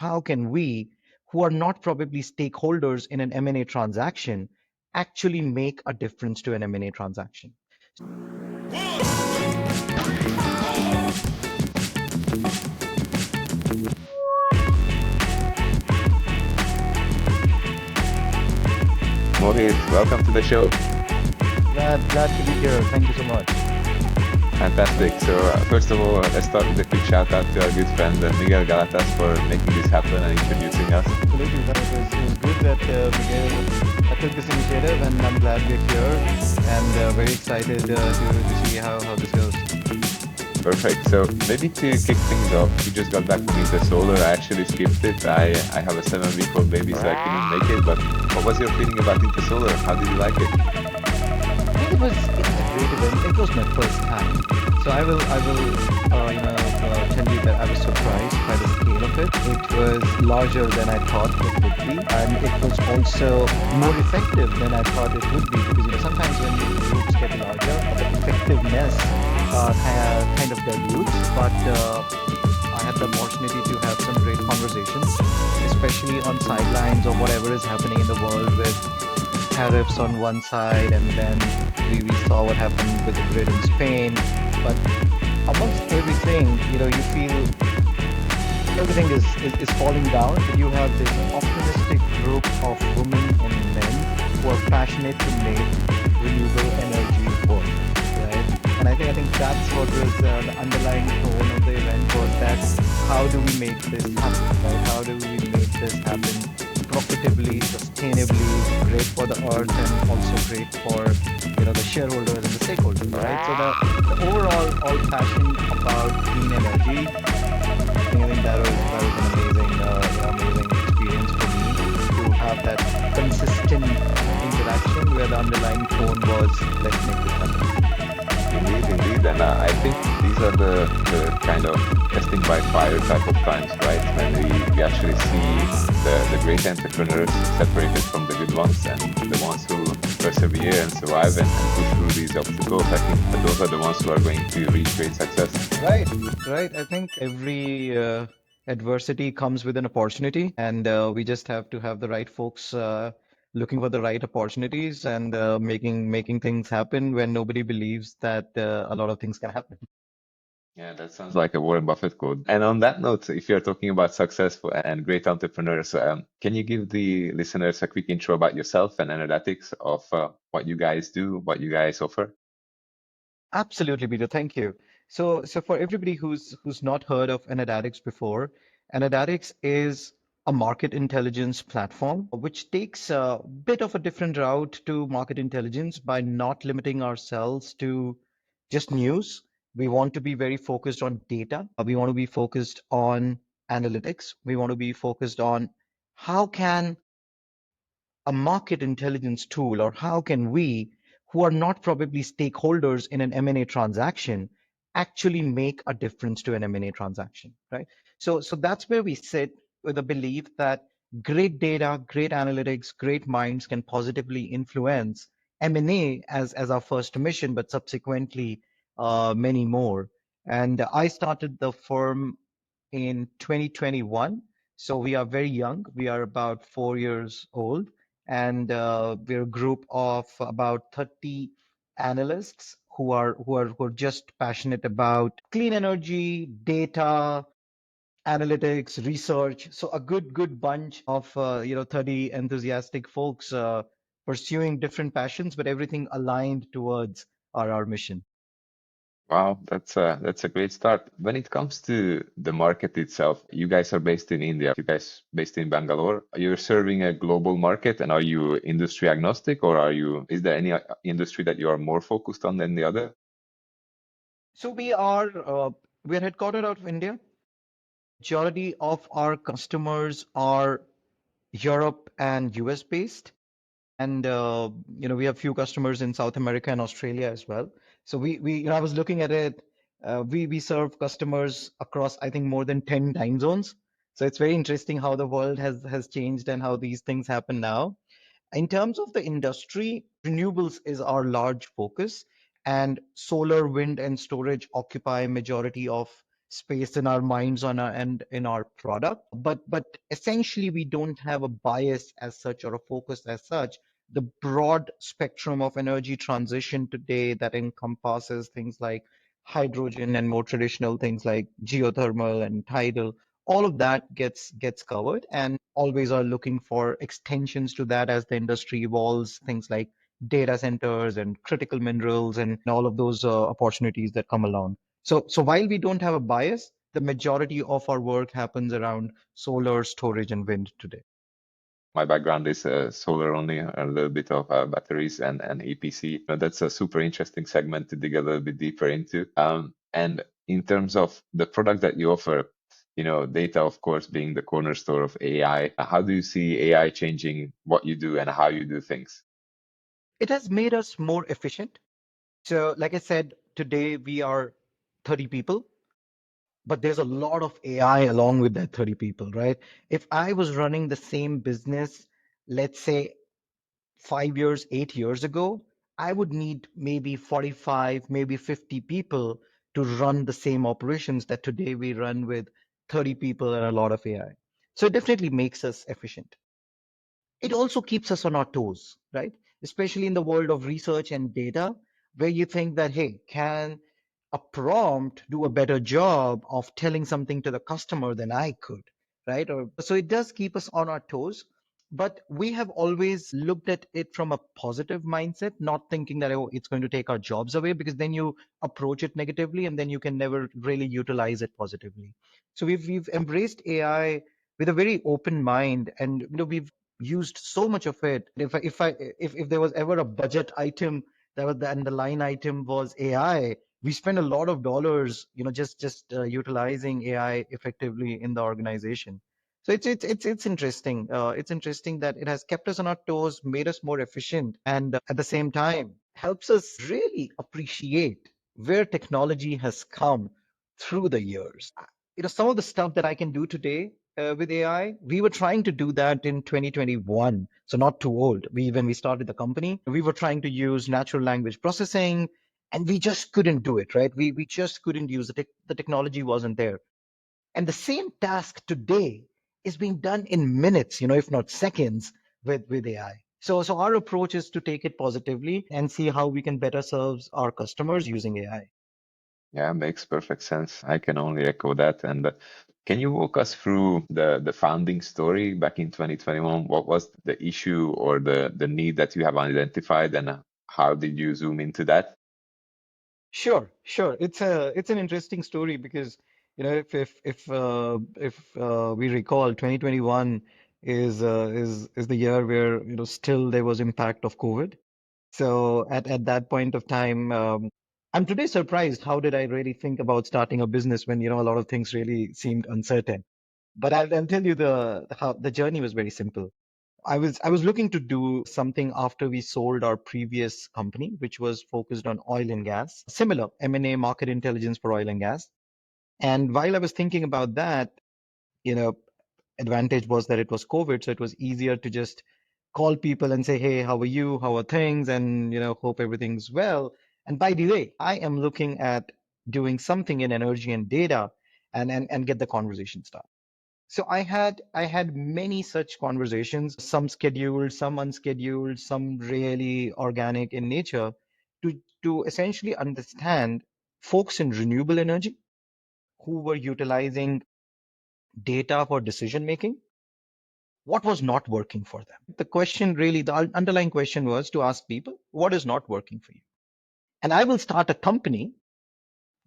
how can we, who are not probably stakeholders in an M&A transaction, actually make a difference to an M&A transaction? Mohit, welcome to the show. Glad to be here. Thank you so much. Fantastic. So first of all, let's start with a quick shout out to our good friend Miguel Galatas for making this happen and introducing us. Absolutely. It was good that Miguel took this initiative, and I'm glad we're here and very excited to see how this goes. Perfect. So maybe to kick things off, we just got back from InterSolar. I actually skipped it. I have a 7-week-old baby, so I couldn't make it. But what was your feeling about InterSolar? How did you like it? I think it was a great event. It was my first time, so I will tell you that I was surprised by the scale of it. It was larger than I thought it would be, and it was also more effective than I thought it would be. Because sometimes when groups get larger, the effectiveness kind of dilutes. But I had the opportunity to have some great conversations, especially on sidelines of whatever is happening in the world with tariffs on one side, and then we saw what happened with the grid in Spain. But amongst everything, you feel everything is falling down, but you have this optimistic group of women and men who are passionate to make renewable energy work, right? And I think that's what was the underlying tone of the event, was that how do we make this happen, right? How do we make this happen profitably, sustainably, great for the earth, and also great for the shareholders and the stakeholders, right? So the overall passion about clean energy, I think that was an amazing experience for me to have that consistent interaction where the underlying tone was, let's make this happen. Indeed. And I think these are the kind of testing by fire type of times, right? When we actually see the great entrepreneurs separated from the good ones, and the ones who persevere and survive and push through these obstacles. I think that those are the ones who are going to reach great success. Right. I think every adversity comes with an opportunity, and we just have to have the right folks looking for the right opportunities and making things happen when nobody believes that a lot of things can happen. Yeah, that sounds like a Warren Buffett quote. And on that note, if you're talking about successful and great entrepreneurs, can you give the listeners a quick intro about yourself and Enerdatics, of what you guys do, what you guys offer? Absolutely, Peter. Thank you. So for everybody who's not heard of Enerdatics before, Enerdatics is a market intelligence platform which takes a bit of a different route to market intelligence by not limiting ourselves to just news. We want to be very focused on data. We want to be focused on analytics. We want to be focused on how can a market intelligence tool, or how can we, who are not probably stakeholders in an M&A transaction, actually make a difference to an M&A transaction, right? So that's where we sit, with a belief that great data, great analytics, great minds can positively influence M&A as our first mission, but subsequently many more. And I started the firm in 2021. So we are very young. We are about 4 years old, and we're a group of about 30 analysts who are just passionate about clean energy, data, analytics, research. So a good bunch of 30 enthusiastic folks pursuing different passions, but everything aligned towards our mission. Wow, that's a great start. When it comes to the market itself, you guys are based in India. You guys based in Bangalore. You're serving a global market, and are you industry agnostic, or is there any industry that you are more focused on than the other? So we are headquartered out of India. Majority of our customers are Europe and US based, and we have few customers in South America and Australia as well. So I was looking at it. We serve customers across, I think, more than 10 time zones. So it's very interesting how the world has changed and how these things happen now. In terms of the industry, renewables is our large focus, and solar, wind, and storage occupy majority of space in our minds on our and in our product, but essentially we don't have a bias as such or a focus as such. The broad spectrum of energy transition today that encompasses things like hydrogen and more traditional things like geothermal and tidal, all of that gets covered, and always are looking for extensions to that as the industry evolves, things like data centers and critical minerals and all of those opportunities that come along. So while we don't have a bias, the majority of our work happens around solar, storage, and wind today. My background is solar only, a little bit of batteries and EPC. That's a super interesting segment to dig a little bit deeper into. And in terms of the product that you offer, data, of course, being the cornerstone of AI, how do you see AI changing what you do and how you do things? It has made us more efficient. So, like I said, today we are 30 people, but there's a lot of AI along with that 30 people, right? If I was running the same business, let's say 5 years, 8 years ago, I would need maybe 45, maybe 50 people to run the same operations that today we run with 30 people and a lot of AI. So it definitely makes us efficient. It also keeps us on our toes, right? Especially in the world of research and data, where you think that, hey, can a prompt do a better job of telling something to the customer than I could, right? Or so it does keep us on our toes. But we have always looked at it from a positive mindset, not thinking that, oh, it's going to take our jobs away, because then you approach it negatively and then you can never really utilize it positively. So we've embraced AI with a very open mind, and we've used so much of it. If there was ever a budget item that was and the line item was AI, we spend a lot of dollars, just utilizing AI effectively in the organization. So it's interesting. It's interesting that it has kept us on our toes, made us more efficient, and at the same time helps us really appreciate where technology has come through the years. Some of the stuff that I can do today with AI, we were trying to do that in 2021, so not too old. When we started the company, we were trying to use natural language processing, and we just couldn't do it, right? We just couldn't use it. The technology wasn't there. And the same task today is being done in minutes, if not seconds, with AI. So our approach is to take it positively and see how we can better serve our customers using AI. Yeah, makes perfect sense. I can only echo that. And can you walk us through the founding story back in 2021? What was the issue or the need that you have identified, and how did you zoom into that? Sure, sure. It's an interesting story because if we recall, 2021 is the year where still there was impact of COVID. So at that point of time, I'm today surprised. How did I really think about starting a business when a lot of things really seemed uncertain? But I'll tell you how the journey was very simple. I was looking to do something after we sold our previous company, which was focused on oil and gas, similar M&A market intelligence for oil and gas. And while I was thinking about that, you know, advantage was that it was COVID, so it was easier to just call people and say, "Hey, how are you? How are things?" And hope everything's well. And by the way, I am looking at doing something in energy and data, and get the conversation started. So I had many such conversations, some scheduled, some unscheduled, some really organic in nature, to essentially understand folks in renewable energy who were utilizing data for decision making, what was not working for them. The question really, the underlying question was to ask people, what is not working for you? And I will start a company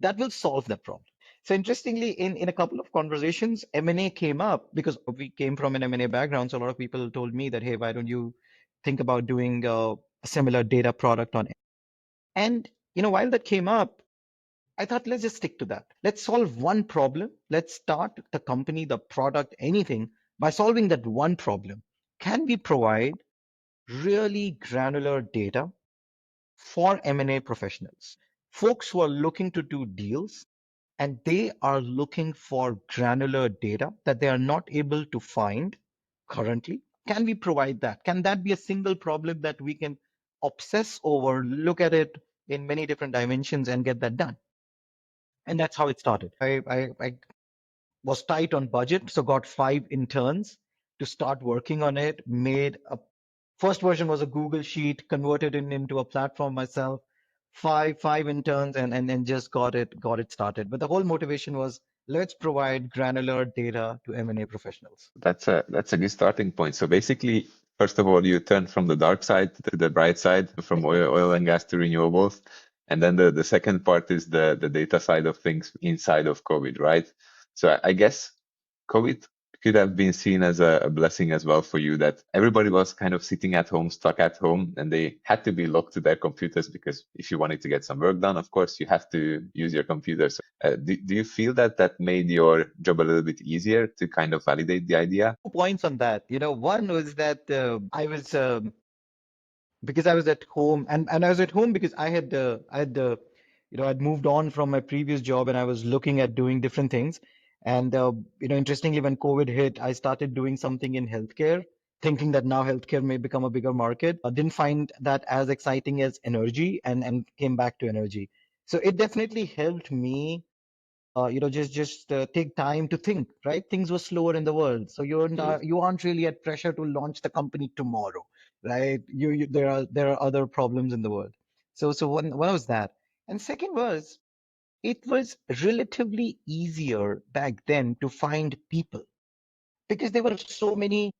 that will solve that problem. So interestingly, in a couple of conversations, M&A came up because we came from an M&A background. So a lot of people told me that, hey, why don't you think about doing a similar data product on it? And while that came up, I thought, let's just stick to that. Let's solve one problem. Let's start the company, the product, anything by solving that one problem. Can we provide really granular data for M&A professionals, folks who are looking to do deals, and they are looking for granular data that they are not able to find currently? Can we provide that? Can that be a single problem that we can obsess over, look at it in many different dimensions and get that done? And that's how it started. I was tight on budget, so got 5 interns to start working on it. Made a first version was a Google sheet, converted it into a platform myself. Five interns, and just got it started. But the whole motivation was let's provide granular data to M&A professionals. That's a good starting point. So basically, first of all, you turn from the dark side to the bright side, from oil and gas to renewables. And then the second part is the data side of things inside of COVID, right? So I guess COVID could have been seen as a blessing as well for you, that everybody was kind of sitting at home, stuck at home, and they had to be locked to their computers because if you wanted to get some work done, of course, you have to use your computer. So, do you feel that that made your job a little bit easier to kind of validate the idea? 2 points on that. One was that I was because I was at home, and I was at home because I'd moved on from my previous job, and I was looking at doing different things. And interestingly, when COVID hit, I started doing something in healthcare, thinking that now healthcare may become a bigger market. I didn't find that as exciting as energy, and came back to energy. So it definitely helped me just take time to think, right? Things were slower in the world, so you aren't really at pressure to launch the company tomorrow, right? There are other problems in the world. So one was that, and second was it was relatively easier back then to find people because there were so many,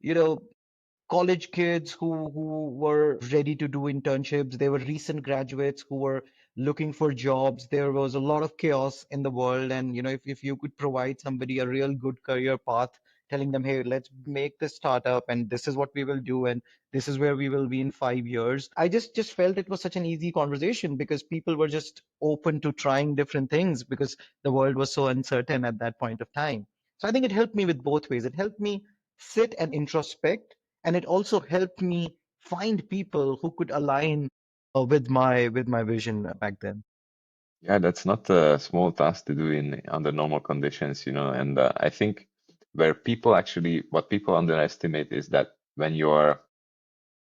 college kids who were ready to do internships. They were recent graduates who were looking for jobs. There was a lot of chaos in the world. And, if you could provide somebody a real good career path, telling them, hey, let's make this startup and this is what we will do and this is where we will be in 5 years. I just felt it was such an easy conversation because people were just open to trying different things because the world was so uncertain at that point of time. So I think it helped me with both ways. It helped me sit and introspect, and it also helped me find people who could align with my vision back then. Yeah, that's not a small task to do in under normal conditions, and I think what people underestimate is that when you are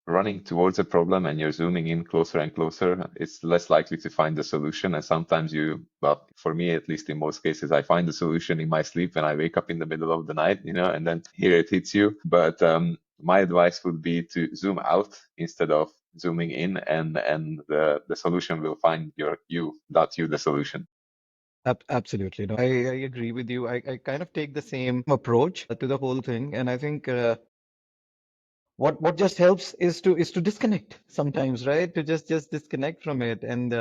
running towards a problem and you're zooming in closer and closer, it's less likely to find the solution. And sometimes well, for me, at least in most cases, I find the solution in my sleep when I wake up in the middle of the night, and then here it hits you. But my advice would be to zoom out instead of zooming in, and the solution will find you, not you, the solution. Absolutely. No, I agree with you. I kind of take the same approach to the whole thing. And I think what just helps is to disconnect sometimes, right? To just disconnect from it. And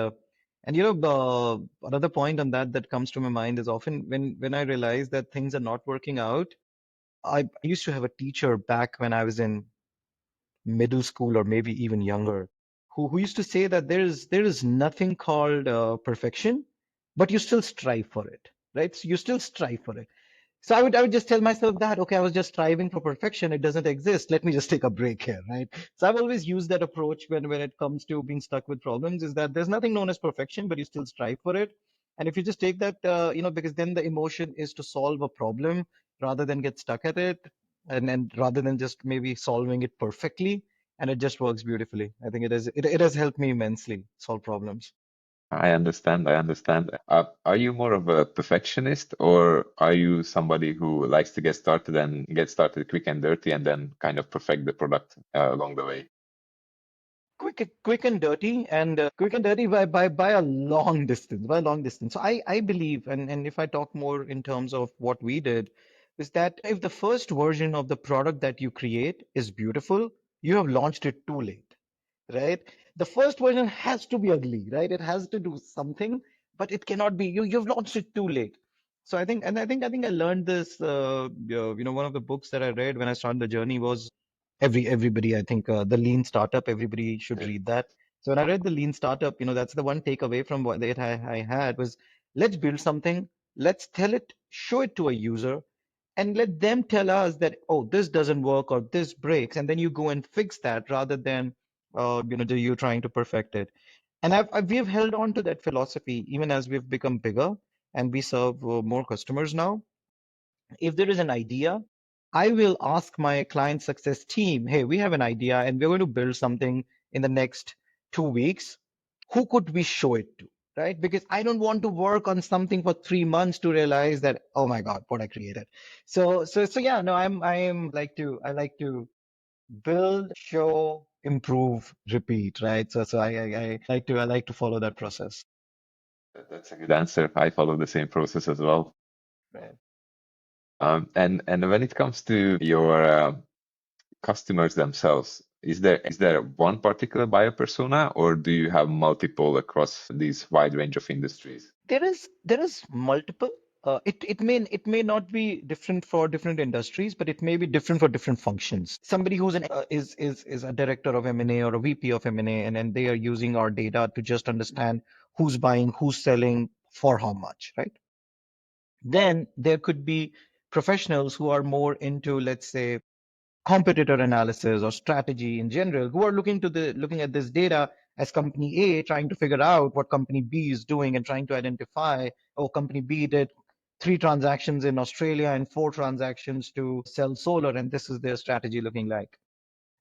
another point on that comes to my mind is often when I realize that things are not working out. I used to have a teacher back when I was in middle school or maybe even younger, who used to say that there is nothing called perfection, but you still strive for it, right? So you still strive for it. So I would just tell myself that, okay, I was just striving for perfection. It doesn't exist. Let me just take a break here, right? So I've always used that approach when it comes to being stuck with problems, is that there's nothing known as perfection, but you still strive for it. And if you just take that, because then the emotion is to solve a problem rather than get stuck at it, and rather than just maybe solving it perfectly, and it just works beautifully. I think it has helped me immensely solve problems. I understand. I understand. Are you more of a perfectionist, or are you somebody who likes to get started quick and dirty and then kind of perfect the product along the way? Quick and dirty by a long distance, by a long distance. So I believe, and if I talk more in terms of what we did, is that if the first version of the product that you create is beautiful, you have launched it too late, right? The first version has to be ugly, right? It has to do something, but it cannot be you've launched it too late. So I think I learned this. One of the books that I read when I started the journey was everybody. I think the Lean Startup. Everybody should Yeah. read that. So when I read the Lean Startup, that's the one takeaway from what that I had was, let's build something, let's tell it, show it to a user, and let them tell us that, oh, this doesn't work or this breaks, and then you go and fix that rather than you trying to perfect it. And we've held on to that philosophy even as we've become bigger and we serve more customers now. If there is an idea, I will ask my client success team, hey, we have an idea and we're going to build something in the next 2 weeks. Who could we show it to? right? Because I don't want to work on something for 3 months to realize that, oh my God, what I created. So yeah, no, I like to build, show, improve, repeat, right? I like to follow that process. That's a good answer. I follow the same process as well. Right. And when it comes to your customers themselves, is there one particular buyer persona, or do you have multiple across these wide range of industries? There is multiple. It may not be different for different industries, but it may be different for different functions. Somebody who's an is a director of M&A or a VP of M&A, and then they are using our data to just understand who's buying, who's selling, for how much, right? Then there could be professionals who are more into, let's say, competitor analysis or strategy in general, who are looking at this data as company A trying to figure out what company B is doing and trying to identify, oh, company B did 3 transactions in Australia and 4 transactions to sell solar, and this is their strategy looking like.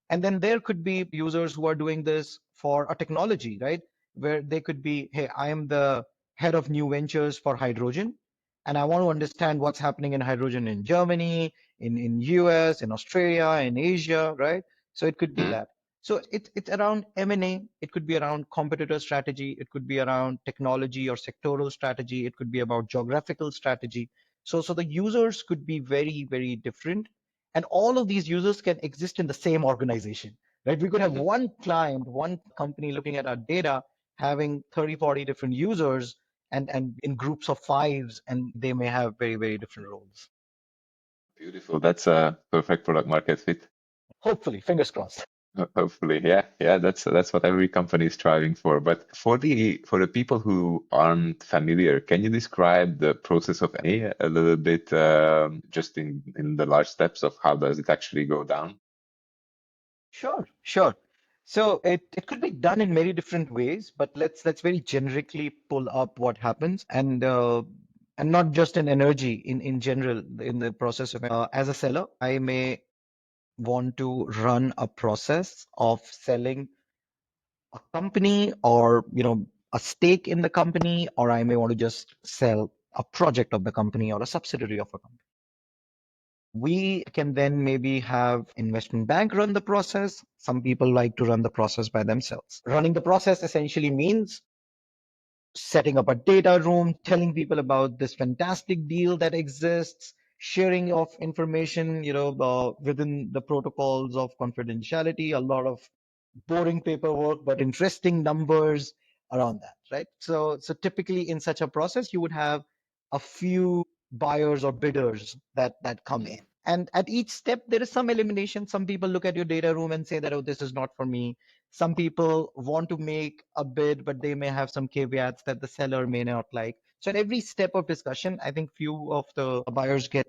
And then there could be users who are doing this for a technology, right? Where they could be, hey, I am the head of new ventures for hydrogen, and I want to understand what's happening in hydrogen in Germany, in US, in Australia, in Asia, right? So it could be Mhm. that. So it's around M&A, it could be around competitor strategy, it could be around technology or sectoral strategy, it could be about geographical strategy. So the users could be very, very different, and all of these users can exist in the same organization, right? We could have Mhm. one client, one company looking at our data, having 30, 40 different users and in groups of fives, and they may have very, very different roles. Beautiful. That's a perfect product market fit. Hopefully, fingers crossed. Hopefully, yeah, yeah, that's what every company is striving for. But for the people who aren't familiar, can you describe the process of a little bit, just in the large steps of how does it actually go down? Sure, sure. So it could be done in many different ways, but let's very generically pull up what happens, and not just in energy, in general, in the process of as a seller, I may want to run a process of selling a company, or a stake in the company, or I may want to just sell a project of the company or a subsidiary of a company. We can then maybe have investment bank run the process. Some people like to run the process by themselves. Running the process essentially means setting up a data room, telling people about this fantastic deal that exists, sharing of information, within the protocols of confidentiality, a lot of boring paperwork, but interesting numbers around that, right? So typically in such a process, you would have a few buyers or bidders that come in. Mhm. And at each step, there is some elimination. Some people look at your data room and say that, oh, this is not for me. Some people want to make a bid, but they may have some caveats that the seller may not like. So at every step of discussion, I think few of the buyers get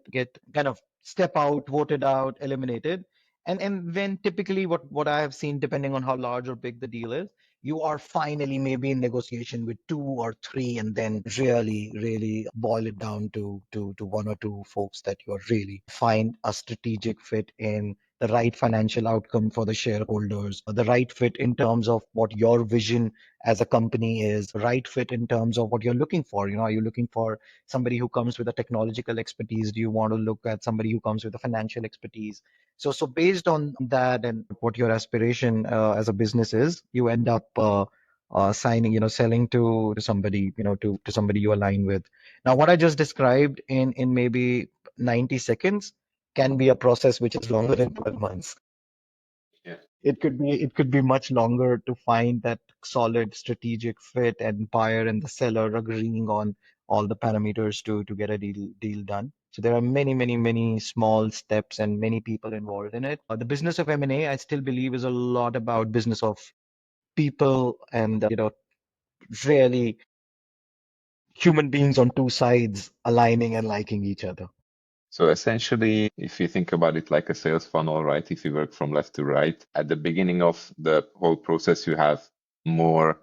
kind of step out, voted out, eliminated. And when typically what I have seen, depending on how large or big the deal is, you are finally maybe in negotiation with two or three, and then really, really boil it down to one or two folks that you are really find a strategic fit in, the right financial outcome for the shareholders, the right fit in terms of what your vision as a company is, right fit in terms of what you're looking for. Are you looking for somebody who comes with a technological expertise? Do you want to look at somebody who comes with a financial expertise? So based on that and what your aspiration as a business is, you end up signing, selling to somebody, to somebody you align with. Now, what I just described in maybe 90 seconds can be a process which is longer than 12 months. Yeah. It could be much longer to find that solid strategic fit and buyer and the seller agreeing on all the parameters to get a deal done. So there are many, many, many small steps and many people involved in it. The business of M&A, I still believe, is a lot about business of people and really human beings on two sides aligning and liking each other. So essentially, if you think about it like a sales funnel, right? If you work from left to right, at the beginning of the whole process, you have more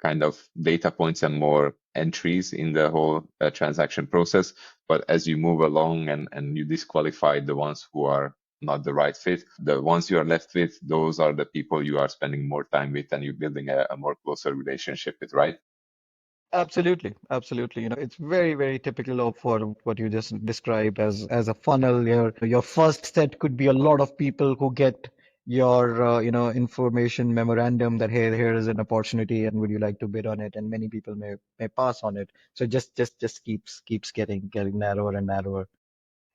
kind of data points and more entries in the whole transaction process. But as you move along and you disqualify the ones who are not the right fit, the ones you are left with, those are the people you are spending more time with and you're building a more closer relationship with, right? Absolutely, absolutely. It's very, very typical of what you just described as a funnel. Your first set could be a lot of people who get your information memorandum that hey, here is an opportunity, and would you like to bid on it? And many people may pass on it. So just keeps getting narrower and narrower.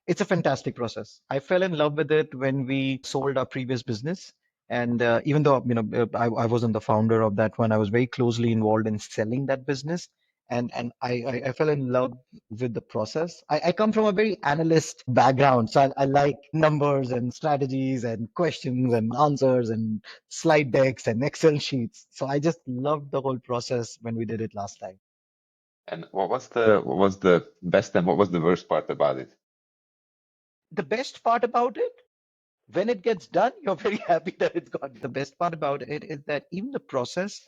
It's a fantastic process. I fell in love with it when we sold our previous business. And even though, I wasn't the founder of that one, I was very closely involved in selling that business. And I fell in love with the process. I come from a very analyst background. So I like numbers and strategies and questions and answers and slide decks and Excel sheets. So I just loved the whole process when we did it last time. And what was the best and what was the worst part about it? The best part about it, when it gets done, you're very happy that it's got. The best part about it is that even the process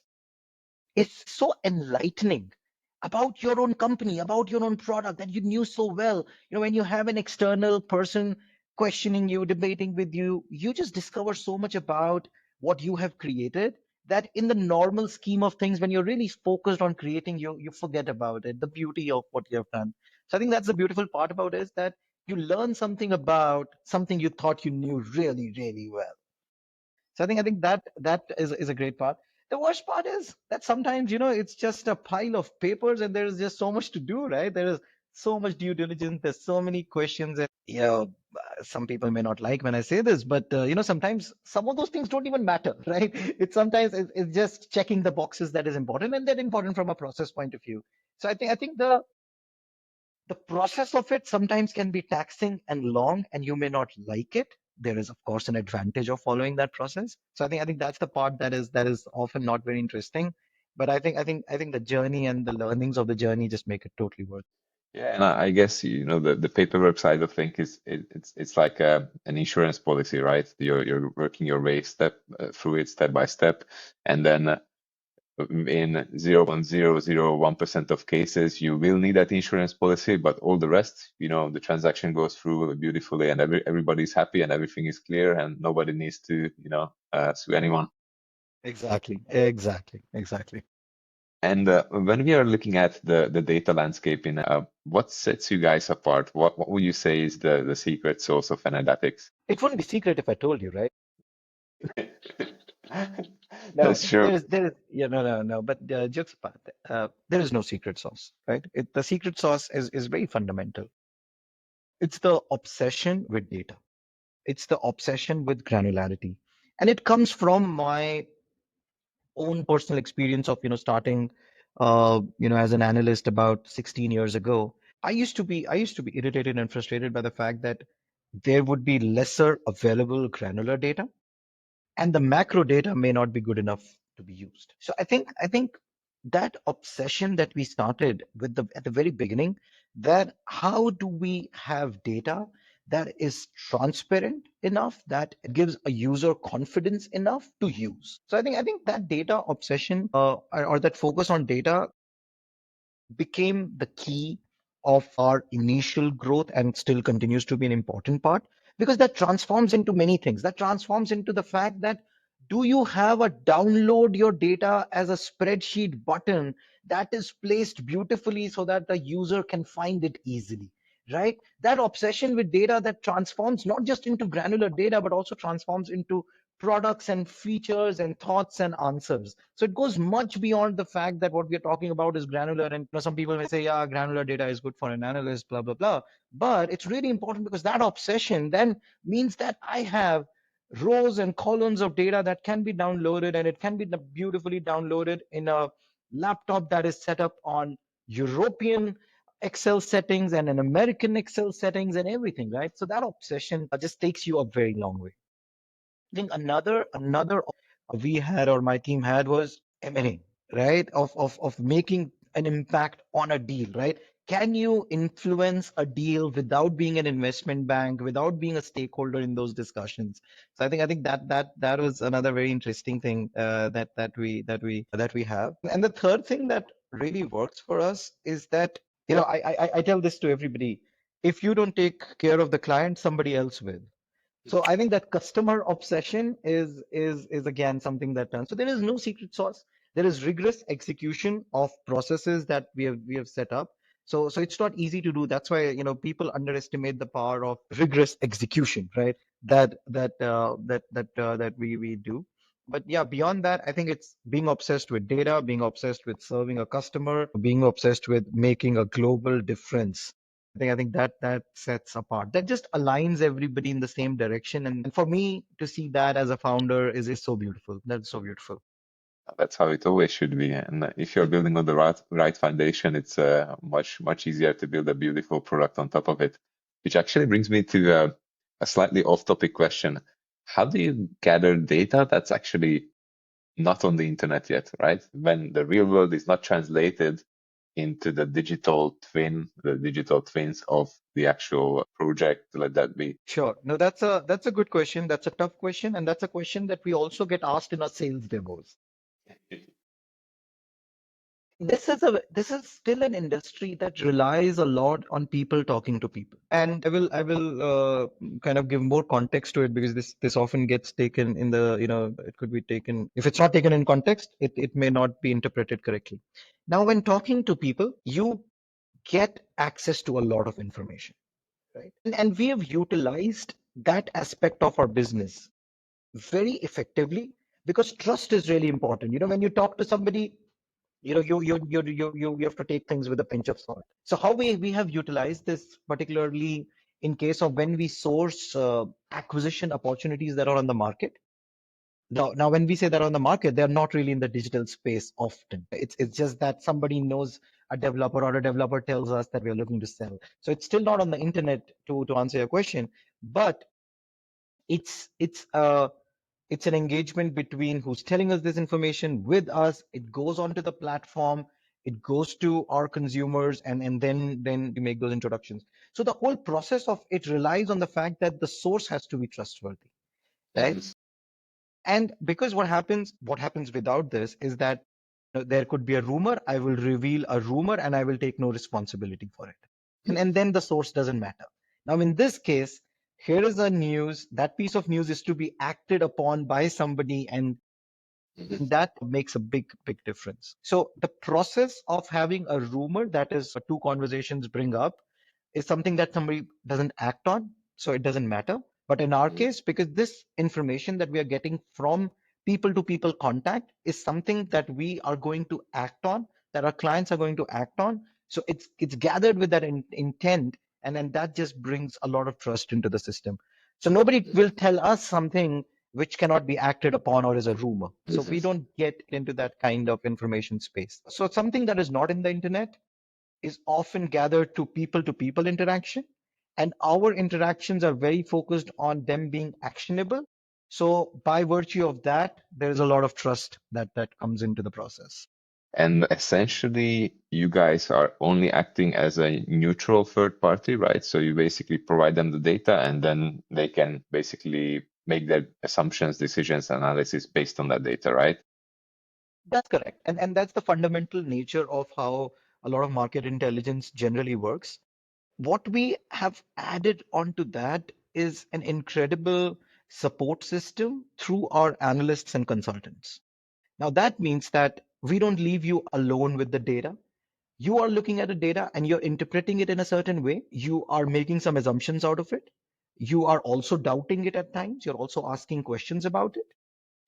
is so enlightening about your own company, about your own product that you knew so well. When you have an external person questioning you, debating with you, you just discover so much about what you have created that in the normal scheme of things, when you're really focused on creating, you forget about it, the beauty of what you have done. So I think that's the beautiful part about it is that you learn something about something you thought you knew really, really well. So I think that is a great part. The worst part is that sometimes, it's just a pile of papers and there's just so much to do, right? There is so much due diligence, there's so many questions, and some people may not like when I say this, but sometimes some of those things don't even matter, right? It's just checking the boxes that is important, and they're important from a process point of view. So I think the process of it sometimes can be taxing and long, and you may not like it. There is, of course, an advantage of following that process. So I think that's the part that is often not very interesting. But I think the journey and the learnings of the journey just make it totally worth Yeah, and I guess the paperwork side of things it's like an insurance policy, right? You're working your way through it step by step, and then in 0.001% of cases you will need that insurance policy, but all the rest, the transaction goes through beautifully, and everybody's happy and everything is clear, and nobody needs to sue anyone. it. Exactly, exactly, exactly. And when we are looking at the data landscape what sets you guys apart? What would you say is the secret sauce of Enerdatics? It wouldn't be secret if I told you, right? No, That's true. yeah, no. But jokes apart, there is no secret sauce, right? The secret sauce is very fundamental. It's the obsession with data. It's the obsession with granularity. And it comes from my own personal experience of, starting, as an analyst about 16 years ago. I used to be irritated and frustrated by the fact that there would be lesser available granular data and the macro data may not be good enough to be used. So I think that obsession that we started with at the very beginning, that how do we have data that is transparent enough that it gives a user confidence enough to use. So I think that data obsession, or that focus on data became the key of our initial growth and still continues to be an important part, because that transforms into many things. That transforms into the fact that do you have a download your data as a spreadsheet button that is placed beautifully so that the user can find it easily, right? That obsession with data that transforms not just into granular data but also transforms into products and features and thoughts and answers. So it goes much beyond the fact that what we are talking about is granular. And some people may say, yeah, granular data is good for an analyst, blah, blah, blah. But it's really important because that obsession then means that I have rows and columns of data that can be downloaded, and it can be beautifully downloaded in a laptop that is set up on European Excel settings and an American Excel settings and everything, right? So that obsession just takes you a very long way. I think another we had, or my team had, was M&A, right? Of making an impact on a deal, right? Can you influence a deal without being an investment bank, without being a stakeholder in those discussions? So I think that was another very interesting thing that we have. And the third thing that really works for us is that I tell this to everybody: if you don't take care of the client, somebody else will. So I think that customer obsession is again something that so there is no secret sauce. there is rigorous execution of processes that we have set up. So it's not easy to do. That's why, people underestimate the power of rigorous execution, right? That we do. But yeah, beyond that, I think it's being obsessed with data, being obsessed with serving a customer, being obsessed with making a global difference. I think that sets apart. That just aligns everybody in the same direction. And for me to see that as a founder is so beautiful. That's so beautiful. That's how it always should be. And if you're building on the right foundation, it's much easier to build a beautiful product on top of it. Which actually brings me to a slightly off-topic question. How do you gather data that's actually not on the internet yet, right? When the real world is not translated into the digital twins of the actual project, let that be. Sure. No, that's a good question. That's a tough question, and that's a question that we also get asked in our sales demos. This is still an industry that relies a lot on people talking to people. And I will kind of give more context to it, because this often gets taken in it could be taken, if it's not taken in context, it may not be interpreted correctly. Now, when talking to people, you get access to a lot of information, right? And we have utilized that aspect of our business very effectively, because trust is really important. When you talk to somebody, you have to take things with a pinch of salt. So how we have utilized this, particularly in case of when we source acquisition opportunities that are on the market. Now, when we say that are on the market, they're not really in the digital space often. It's just that somebody knows a developer, or a developer tells us that we're looking to sell. So it's still not on the internet, to answer your question, but it's it's uh it's an engagement between who's telling us this information with us. It goes onto the platform, it goes to our consumers, and then we make those introductions. So the whole process of it relies on the fact that the source has to be trustworthy, right? And because what happens without this is that there could be a rumor. I will reveal a rumor, and I will take no responsibility for it. And then the source doesn't matter. Now, in this case, here is a news. That piece of news is to be acted upon by somebody, and that makes a big difference. So the process of having a rumor that is two conversations bring up is something that somebody doesn't act on, so it doesn't matter. But in our case, because this information that we are getting from people to people contact is something that we are going to act on, that our clients are going to act on, so it's gathered with that intent, and then that just brings a lot of trust into the system. So nobody will tell us something which cannot be acted upon or is a rumor. So we don't get into that kind of information space. So something that is not in the internet is often gathered to people interaction. And our interactions are very focused on them being actionable. So by virtue of that, there's a lot of trust that comes into the process. And essentially, you guys are only acting as a neutral third party, right? So you basically provide them the data, and then they can basically make their assumptions, decisions, analysis based on that data, right? That's correct. And that's the fundamental nature of how a lot of market intelligence generally works. What we have added onto that is an incredible support system through our analysts and consultants. Now, that means that we don't leave you alone with the data. You are looking at the data and you're interpreting it in a certain way. You are making some assumptions out of it. You are also doubting it at times. You're also asking questions about it.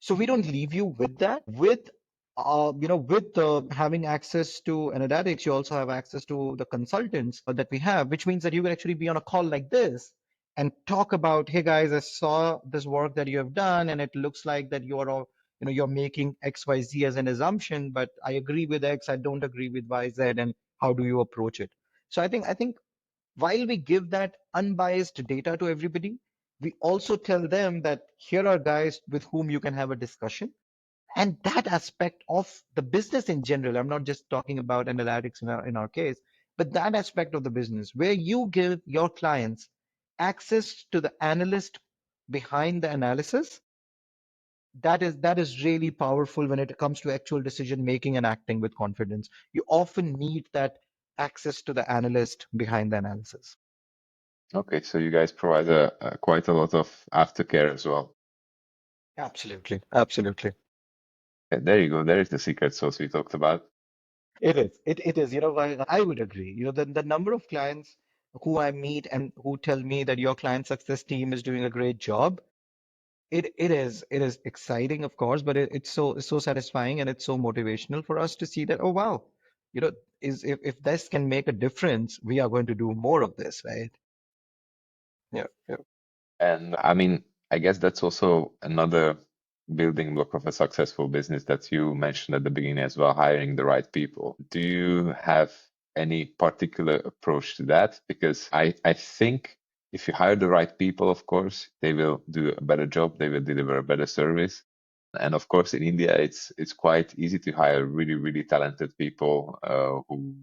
So we don't leave you with that. With having access to Enerdatics, you also have access to the consultants that we have, which means that you can actually be on a call like this and talk about, hey guys, I saw this work that you have done, and it looks like that you're making X, Y, Z as an assumption, but I agree with X, I don't agree with Y, Z, and how do you approach it? So I think while we give that unbiased data to everybody, we also tell them that here are guys with whom you can have a discussion. And that aspect of the business in general, I'm not just talking about analytics in our case, but that aspect of the business where you give your clients access to the analyst behind the analysis, that is really powerful when it comes to actual decision making and acting with confidence. You often need that access to the analyst behind the analysis. Okay, so you guys provide quite a lot of aftercare as well. Absolutely. Absolutely. There you go. There is the secret sauce we talked about. It is. It is. I would agree. The number of clients who I meet and who tell me that your client success team is doing a great job. It is exciting, of course, but it's so satisfying and it's so motivational for us to see that, oh wow, you know, is if this can make a difference, we are going to do more of this, right? Yeah, yeah. And I mean, I guess that's also another building block of a successful business that you mentioned at the beginning as well, hiring the right people. Do you have any particular approach to that? Because I think if you hire the right people, of course, they will do a better job, they will deliver a better service. And of course, in India, it's quite easy to hire really, really talented people who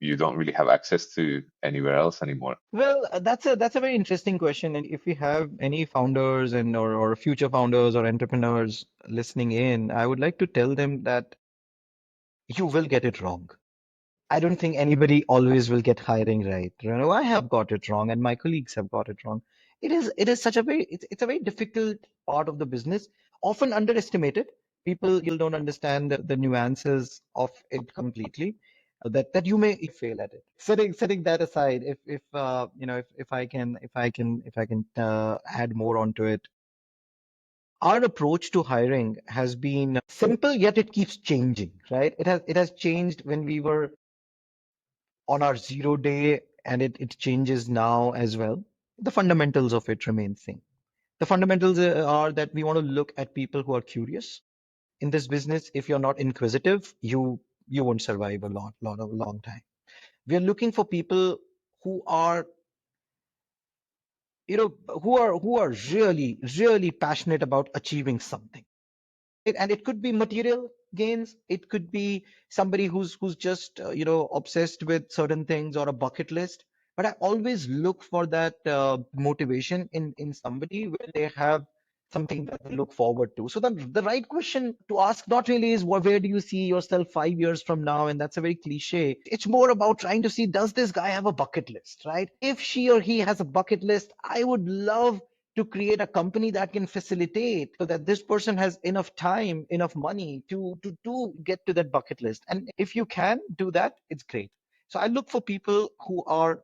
you don't really have access to anywhere else anymore. Well, that's a very interesting question. And if we have any founders and or future founders or entrepreneurs listening in, I would like to tell them that you will get it wrong. I don't think anybody always will get hiring right. I have got it wrong, and my colleagues have got it wrong. It is such a very it's a very difficult part of the business, often underestimated. People don't understand the nuances of it completely. That you may fail at it. Setting that aside, if I can add more onto it, our approach to hiring has been simple, yet it keeps changing, right? It has changed when we were on our 0 day, and it changes now as well. The fundamentals of it remain same. The fundamentals are that we want to look at people who are curious. In this business, if you're not inquisitive, you won't survive a long time. We are looking for people who are who are really passionate about achieving something. And it could be material gains, it could be somebody who's just obsessed with certain things or a bucket list. But I always look for that motivation in somebody where they have something that they look forward to. So the right question to ask not really is, where do you see yourself 5 years from now? And that's a very cliche. It's more about trying to see, does this guy have a bucket list, right? If she or he has a bucket list, I would love to create a company that can facilitate so that this person has enough time, enough money to get to that bucket list. And if you can do that, it's great. So I look for people who are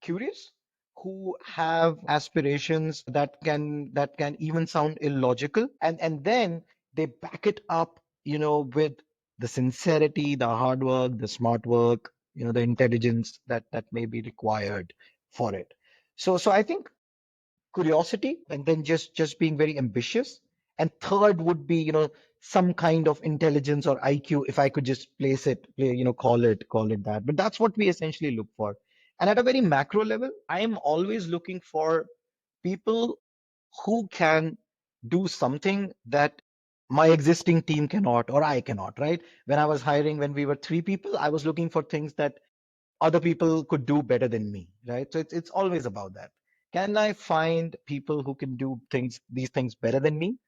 curious, who have aspirations that can even sound illogical, and then they back it up, with the sincerity, the hard work, the smart work, the intelligence that may be required for it. So I think curiosity, and then just being very ambitious, and third would be some kind of intelligence or IQ, if I could just call it that. But that's what we essentially look for. And at a very macro level, I am always looking for people who can do something that my existing team cannot, or I cannot, right? When I was hiring, when we were three people, I was looking for things that other people could do better than me, right? So it's always about that. Can I find people who can do these things better than me?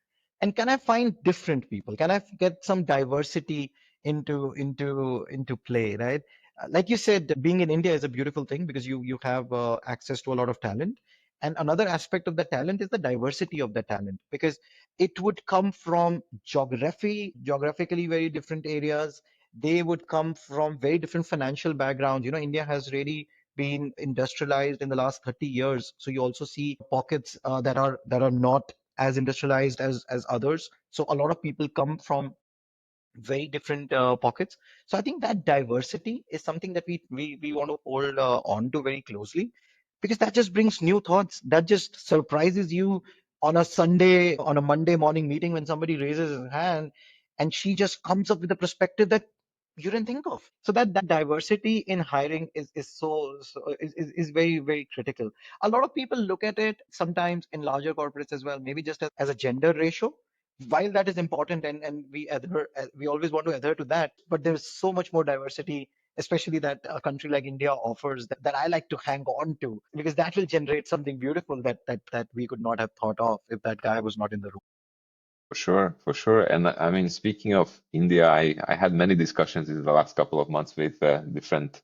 And can I find different people? Can I get some diversity into play, right? Like you said, being in India is a beautiful thing because you have access to a lot of talent. And another aspect of the talent is the diversity of the talent, because it would come from geographically very different areas. They would come from very different financial backgrounds. India has really been industrialized in the last 30 years. So you also see pockets that are not as industrialized as others. So a lot of people come from very different pockets. So I think that diversity is something that we want to hold on to very closely, because that just brings new thoughts. That just surprises you on a Sunday, on a Monday morning meeting, when somebody raises his hand and she just comes up with a perspective that you didn't think of. So that diversity in hiring is very, very critical. A lot of people look at it sometimes in larger corporates as well, maybe just as a gender ratio. While that is important, and we always want to adhere to that, but there's so much more diversity, especially that a country like India offers, that I like to hang on to, because that will generate something beautiful that we could not have thought of if that guy was not in the room. For sure, for sure. And I mean, speaking of India, I had many discussions in the last couple of months with different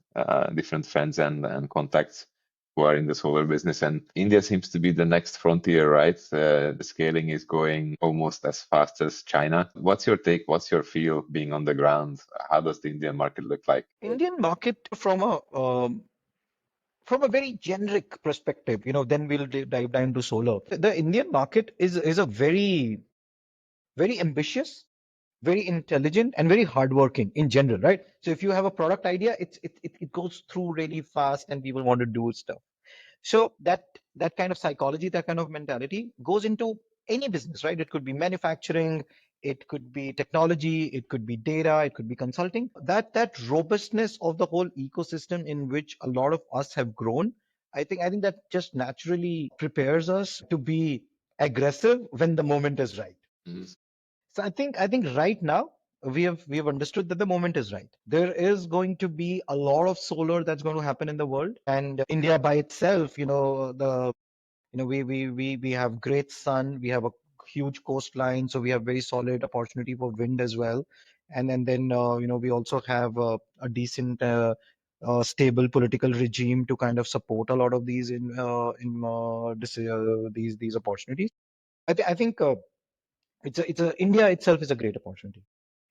friends and contacts. who are in the solar business. And India seems to be the next frontier, right? The scaling is going almost as fast as China. What's your take? What's your feel being on the ground? How does the Indian market look like? Indian market from a very generic perspective, then we'll dive down to solar. The Indian market is a very ambitious, very intelligent, and very hardworking in general, right? So if you have a product idea, it goes through really fast, and people want to do stuff. So that kind of psychology, that kind of mentality goes into any business, right? It could be manufacturing, it could be technology, it could be data, it could be consulting. That robustness of the whole ecosystem in which a lot of us have grown, I think that just naturally prepares us to be aggressive when the moment is right. Mhm. So I think right now we have understood that the moment is right. There is going to be a lot of solar that's going to happen in the world, and India by itself, we have great sun, we have a huge coastline, so we have very solid opportunity for wind as well, and then we also have a decent. Stable political regime to kind of support a lot of these these opportunities. I think India itself is a great opportunity.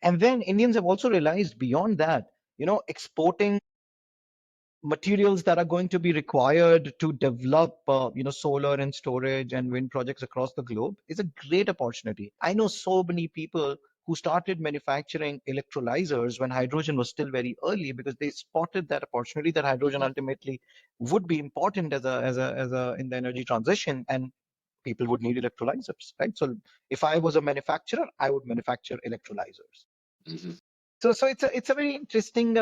And then Indians have also realized beyond that, exporting materials that are going to be required to develop, solar and storage and wind projects across the globe is a great opportunity. I know so many people who started manufacturing electrolyzers when hydrogen was still very early because they spotted that opportunity that hydrogen ultimately would be important as a in the energy transition, and people would need electrolyzers, right? So if I was a manufacturer, I would manufacture electrolyzers. Mhm. So it's a very interesting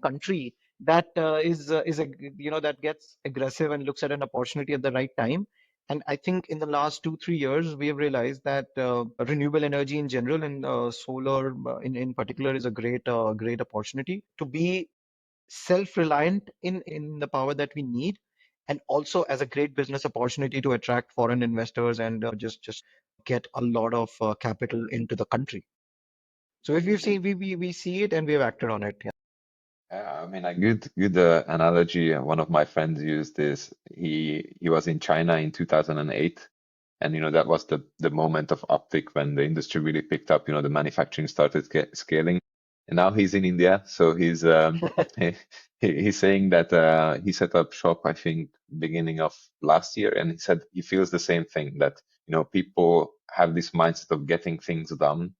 country that that gets aggressive and looks at an opportunity at the right time. And I think in the last 2-3 years we have realized that renewable energy in general and solar in particular is a great opportunity to be self-reliant in the power that we need, and also as a great business opportunity to attract foreign investors and just get a lot of capital into the country. So if we've seen we see it and we have acted on it. Yeah. Yeah, I mean, a good analogy. One of my friends used this. He was in China in 2008, and that was the moment of uptick when the industry really picked up. The manufacturing started scaling, and now he's in India. So he, he's saying that he set up shop, I think, beginning of last year, and he said he feels the same thing, that people have this mindset of getting things done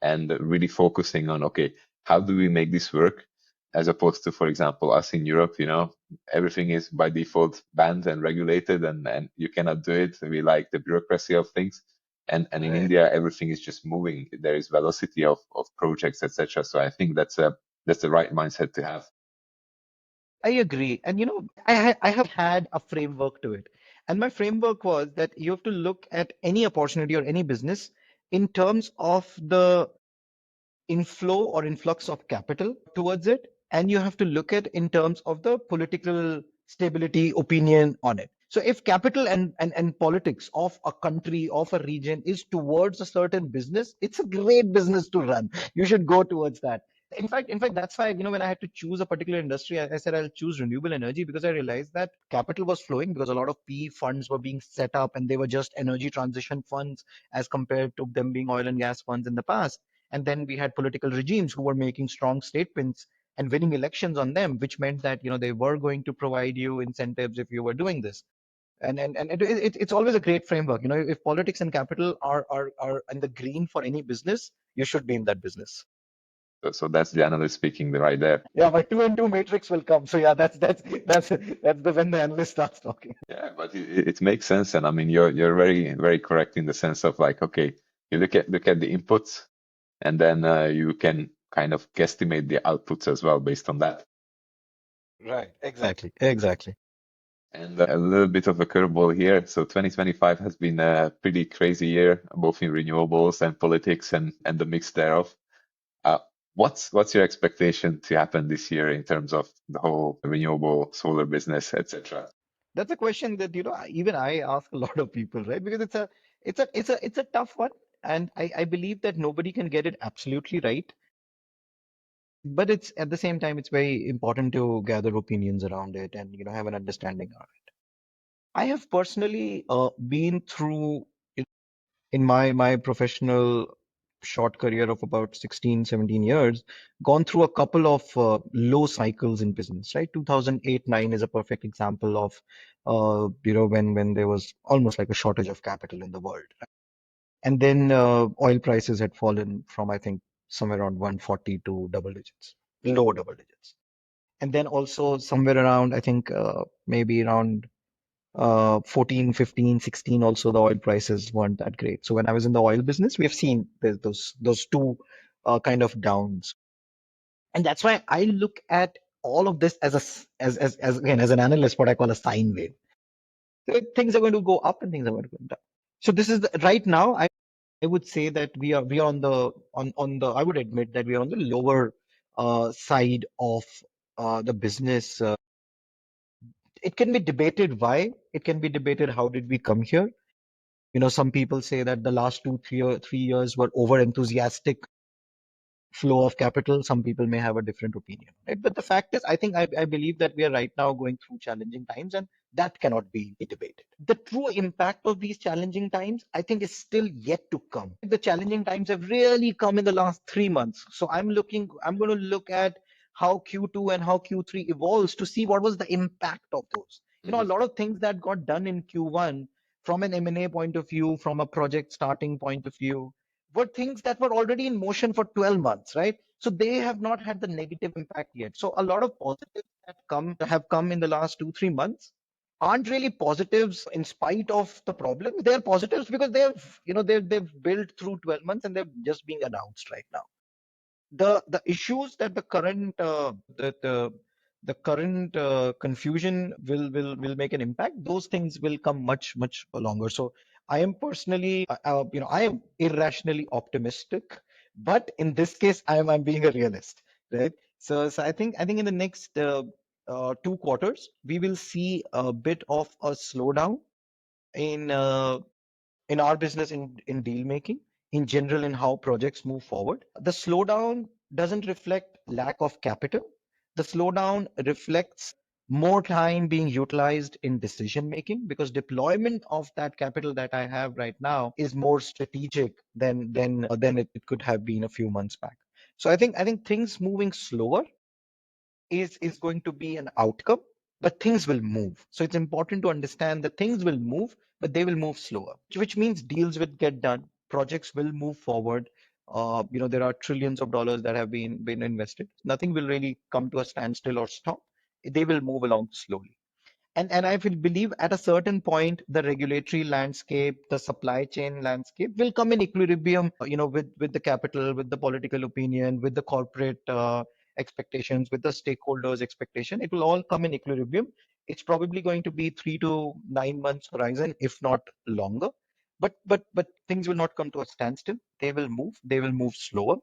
and really focusing on, okay, how do we make this work, as opposed to, for example, us in Europe. Everything is by default banned and regulated, and you cannot do it. We like the bureaucracy of things. And in Right. India, everything is just moving. There is velocity of projects, etc. So I think that's the right mindset to have. I agree. And I have had a framework to it. And my framework was that you have to look at any opportunity or any business in terms of the inflow or influx of capital towards it, and you have to look at in terms of the political stability opinion on it. So if capital and politics of a country, of a region is towards a certain business, it's a great business to run. You should go towards that. In fact, that's why, when I had to choose a particular industry, I said I'll choose renewable energy because I realized that capital was flowing because a lot of PE funds were being set up and they were just energy transition funds as compared to them being oil and gas funds in the past. And then we had political regimes who were making strong statements and winning elections on them, which meant that they were going to provide you incentives if you were doing this. And it's always a great framework. If politics and capital are in the green for any business, you should be in that business. So that's the analyst speaking right there. Yeah, my two and two matrix will come. So yeah, that's the when the analyst starts talking. Yeah, but it makes sense, and I mean, you're very very correct in the sense of, like, okay, you look at the inputs, and then you can kind of guesstimate the outputs as well based on that. Right, exactly. And a little bit of a curveball here. So 2025 has been a pretty crazy year, both in renewables and politics and the mix thereof. Uh, what's your expectation to happen this year in terms of the whole renewable solar business, etc.? That's a question that even I ask a lot of people, right? Because it's a tough one, and I believe that nobody can get it absolutely right. but it's at the same time, it's very important to gather opinions around it and have an understanding of it. I have personally been through in my professional short career of about 16, 17 years, gone through a couple of low cycles in business, right? 2008, 9 is a perfect example of, when there was almost like a shortage of capital in the world. And then oil prices had fallen from, I think, somewhere around 140 to double digits, low double digits. And then also somewhere around, I think, maybe around 14, 15, 16, also the oil prices weren't that great. So when I was in the oil business, we have seen those two kind of downs. And that's why I look at all of this as as again as an analyst, what I call a sine wave. So things are going to go up and things are going to go down. So this is right now, I would say that we are on the I would admit that we are on the lower side of the business. It can be debated why. It can be debated how did we come here. Some people say that the last 3 years were over enthusiastic flow of capital. Some people may have a different opinion, right? But the fact is, I believe that we are right now going through challenging times, and that cannot be debated. The true impact of these challenging times, I think, is still yet to come. The challenging times have really come in the last 3 months. So I'm going to look at how Q2 and how Q3 evolves to see what was the impact of those. A Mhm. lot of things that got done in Q1 from an M&A point of view, from a project starting point of view, were things that were already in motion for 12 months, right? So they have not had the negative impact yet. So a lot of positives that have come in the last 2, 3 months aren't really positives in spite of the problems. They're positives because they've built through 12 months and they're just being announced right now. The issues that the current confusion will make an impact. Those things will come much longer. So I am personally, I am irrationally optimistic, but in this case, I'm being a realist, right? So I think in the next 2 quarters we will see a bit of a slowdown in our business, in deal making, in general, in how projects move forward. The slowdown doesn't reflect lack of capital. The slowdown reflects more time being utilized in decision making because deployment of that capital that I have right now is more strategic than it could have been a few months back. So I think things moving slower is going to be an outcome, but things will move. So it's important to understand that things will move, but they will move slower, which means deals will get done, projects will move forward. There are trillions of dollars that have been invested. Nothing will really come to a standstill or stop. They will move along slowly. And I will believe at a certain point, the regulatory landscape, the supply chain landscape will come in equilibrium, with the capital, with the political opinion, with the corporate expectations, with the stakeholders' expectation. It will all come in equilibrium. It's probably going to be 3 to 9 months horizon, if not longer. But things will not come to a standstill. They will move. They will move slower.